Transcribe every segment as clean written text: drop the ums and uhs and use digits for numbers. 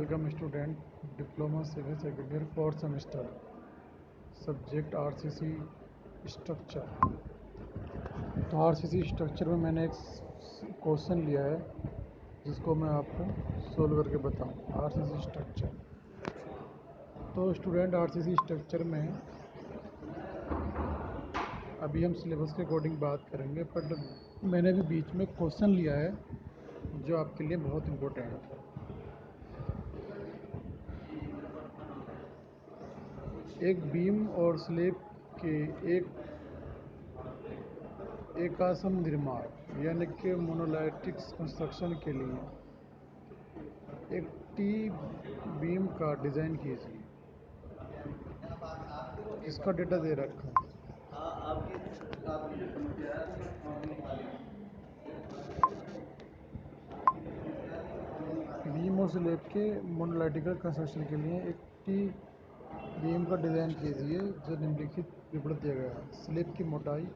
Welcome student, diploma civil second year fourth semester, subject RCC structure. तो RCC structure में मैंने एक question लिया है जिसको मैं आपको सोल्व करके बताऊँ। आरसीसी स्ट्रक्चर, तो स्टूडेंट आरसीसी स्ट्रक्चर में अभी हम सिलेबस के अकॉर्डिंग बात करेंगे, बट मैंने भी बीच में क्वेश्चन लिया है जो आपके लिए बहुत इम्पोर्टेंट है। एक बीम और स्लेब के एक आसम निर्माण यानी कि मोनोलिथिक कंस्ट्रक्शन के लिए एक टी बीम का डिज़ाइन कीजिए। इसका डेटा दे रखा है। बीम और स्लेब के मोनोलिथिक कंस्ट्रक्शन के लिए एक टी बीम का डिज़ाइन कीजिए जो निम्नलिखित विवरण दिया गया है। स्लेब की मोटाई,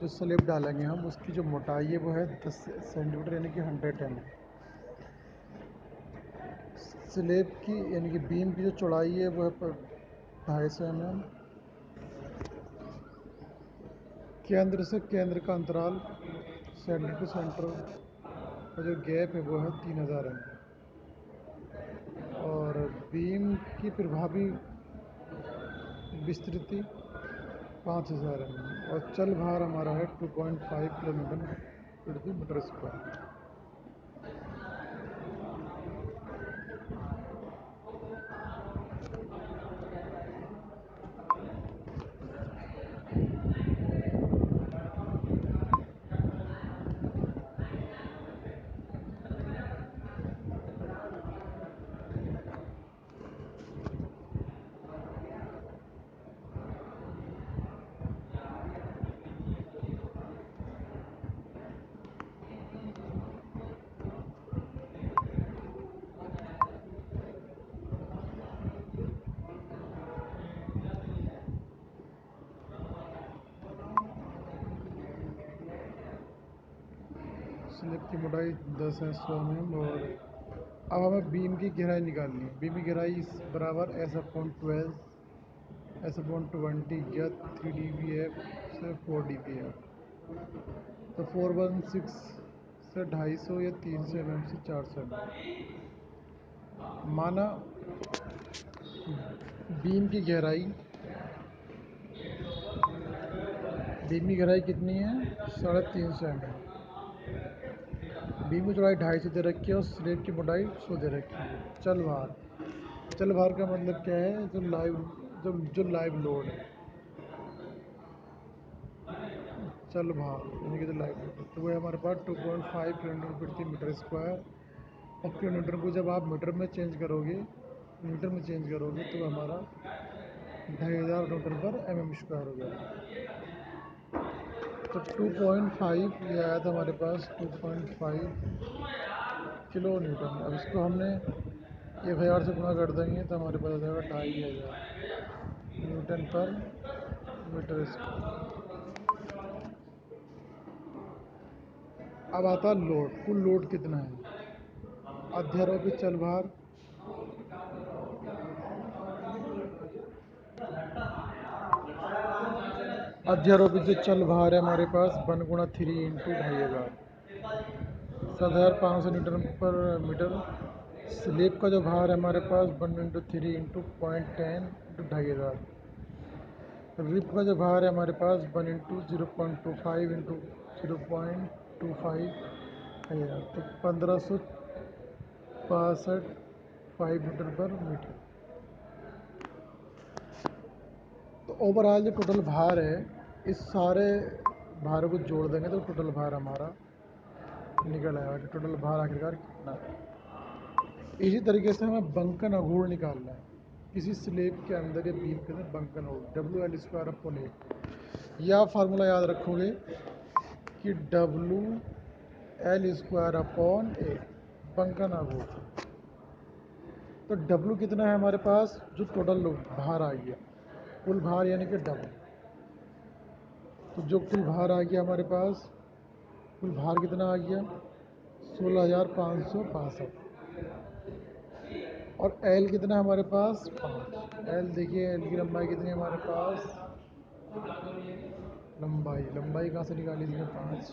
जो स्लेब डालेंगे हम उसकी जो मोटाई है वो है 10 सेंटीमीटर यानी कि 100 mm। स्लेब की यानी कि बीम की जो चौड़ाई है वो है 250 mm। केंद्र से केंद्र का अंतराल, सेंटर टू सेंटर का जो गैप है वो है 3000 mm। और बीम की प्रभावी विस्तृति 5000 mm। और चल भार हमारा है 2.5 किलोमीटर प्रति मीटर स्क्वायर। स्लिप की मोटाई 10 है 100 mm। और अब हमें बीम की गहराई निकालनी है। बीम की गहराई बराबर S/12 S/20 या 3 dBF से 4 dBF। तो 416 से 250 या 300 mm से 400 mm। माना बीम की गहराई कितनी है? 350 mm। बीम की चौड़ाई 250 दे रखी है और स्लेब की मोटाई 100 दे रखी है। चल भार का मतलब क्या है? जो लाइव लोड है, चल भार यानी कि जो लाइव लोड है, तो वो है हमारे पास 2.5 किलोमीटर प्रति मीटर स्क्वायर। और किलोमीटर को जब आप मीटर में चेंज करोगे तो हमारा 2500 न्यूटन पर mm स्क्वायर हो गया। तो 2.5 ये आया था हमारे पास 2.5 किलो न्यूटन। अब इसको हमने 1000 से गुणा कर देंगे तो हमारे पास आ जाएगा 2500 न्यूटन पर मीटर स्क्वायर। अब आता लोड। कुल लोड कितना है? अध्यारोपित चल भार जो चल भार है हमारे पास 1 गुणा 3 इंटू 2500, 7500 न्यूटन पर मीटर। स्लेब का जो भार है हमारे पास 1 इंटू 3 इंटू 0.10 इंटू 2500। रिप का जो भार है हमारे पास 1 इंटू 0.25 इंटू 0.25 है, तो 1565 न्यूटन पर मीटर। तो ओवरऑल जो टोटल भार है, इस सारे भारों को जोड़ देंगे तो टोटल भार हमारा निकल आएगा कि टोटल भार आखिरकार कितना है। इसी तरीके से हमें बंकन अघूर्ण निकालना है। किसी स्लेब के अंदर या बीम के अंदर बंकन अघूर्ण WL²/A। यह फार्मूला याद रखोगे कि WL²/A बंकन अघूर्ण। तो W कितना है हमारे पास? जो टोटल भार आ गया, कुल भार यानी कि W। तो जो कुल भार आ गया हमारे पास, कुल भार कितना आ गया? 16562। और एल कितना है हमारे पास 5। एल देखिए, एल की लंबाई कितनी है हमारे पास, लंबाई कहाँ से निकाली थी 5।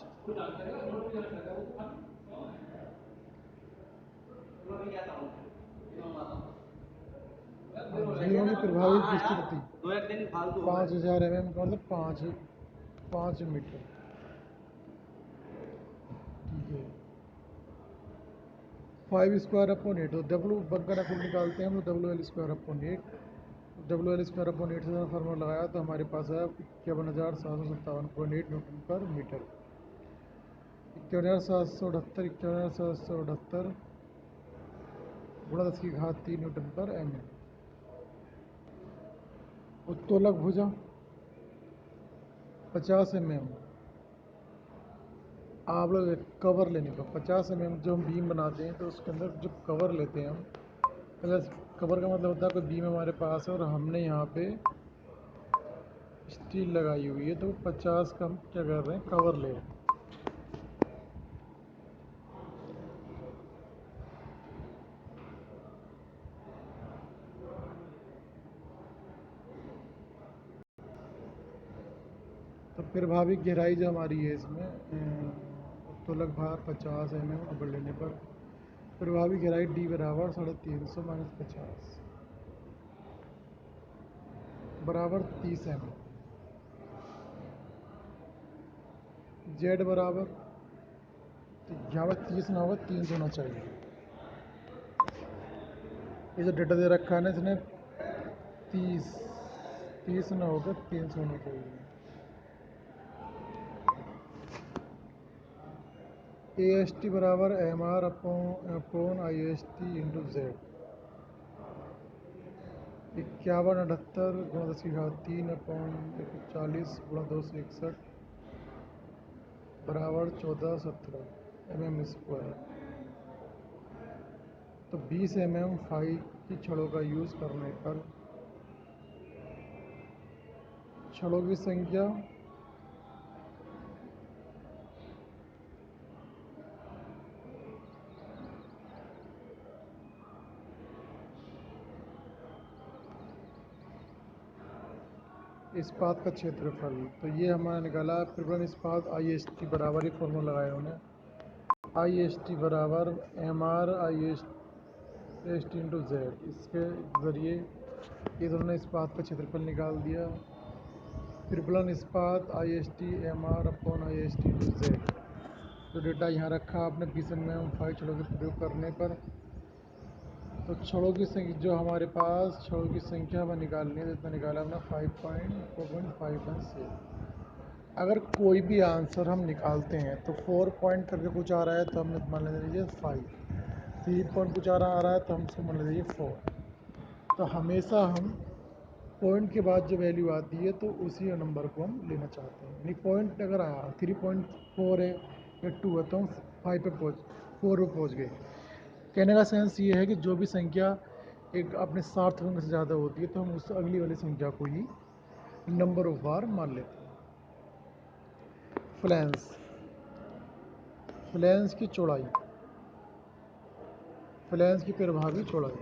ये होगी प्रभावी विस्तृति 5000 mm का मतलब 5 मीटर। ठीक है, 5² अपॉन 8, तो डब्लू बंकर कुल निकालते हैं हम लोग, WL² अपॉन 8। WL² अपॉन 8 से फार्मूला लगाया तो हमारे पास है 51,757.8 न्यूटन पर मीटर। 51,778 51,778 गुणा 10⁻³ न्यूटन पर mm। उत्तोलक भुजा 50 mm। आप लोग कवर लेने का 50 mm जो हम बीम बनाते हैं तो उसके अंदर जो कवर लेते हैं हम, पहले कवर का मतलब होता है कोई बीम हमारे पास है और हमने यहाँ पे स्टील लगाई हुई है, तो 50 का हम क्या कर रहे हैं, कवर ले रहे हैं। तो प्रभावी गहराई जो हमारी है इसमें उत्तोलक भार 50 mm कवर लेने पर प्रभावी गहराई D बराबर 350 - 50 बराबर 30 mm। जेड बराबर, तो यहाँ पर 30 ना होगा 300 होना चाहिए। ये जो डेटा दे रखा है ना इसने 30 ना होगा 300 होना चाहिए। AST बराबर MR upon IST into Z. 5178 गुणा 10⁻³ अपॉन 140 गुणा 261 बराबर 1417 mm²। तो 20 mm फाई की छड़ों का यूज़ करने पर छड़ों की संख्या इस्पात का क्षेत्रफल, तो ये हमारा निकाला प्रबलन इस्पात IST बराबर ही फॉर्मूला लगाया उन्होंने। IST बराबर MR IST इंटू जेड। इसके ज़रिए ये दोनों इस्पात का क्षेत्रफल निकाल दिया। प्रबलन इस्पात IST MR upon IST into Z. जो डेटा यहाँ रखा आपने 20 mm फाई छड़ों के प्रयोग करने पर, तो छड़ों की संख्या जो हमारे पास छड़ों की संख्या हमें निकालनी है, जितना निकाला हमने 4.51 अगर कोई भी आंसर हम निकालते हैं तो 4 पॉइंट करके कुछ आ रहा है तो हमें मान लेना चाहिए 5, 3 पॉइंट कुछ आ रहा है तो हम उसको मान लेना चाहिए 4। तो हमेशा हम पॉइंट के बाद जो वैल्यू आती है तो उसी नंबर को हम लेना चाहते हैं। यानी पॉइंट अगर आया 3.4 है या 2 है तो हम 4 पे पहुँच गए। कहने का सेंस ये है कि जो भी संख्या एक अपने सार्थक अंक से ज़्यादा होती है तो हम उस अगली वाली संख्या को ही नंबर ऑफ बार मान लेते हैं। फ्लैंस की चौड़ाई, फ्लैंस की प्रभावी चौड़ाई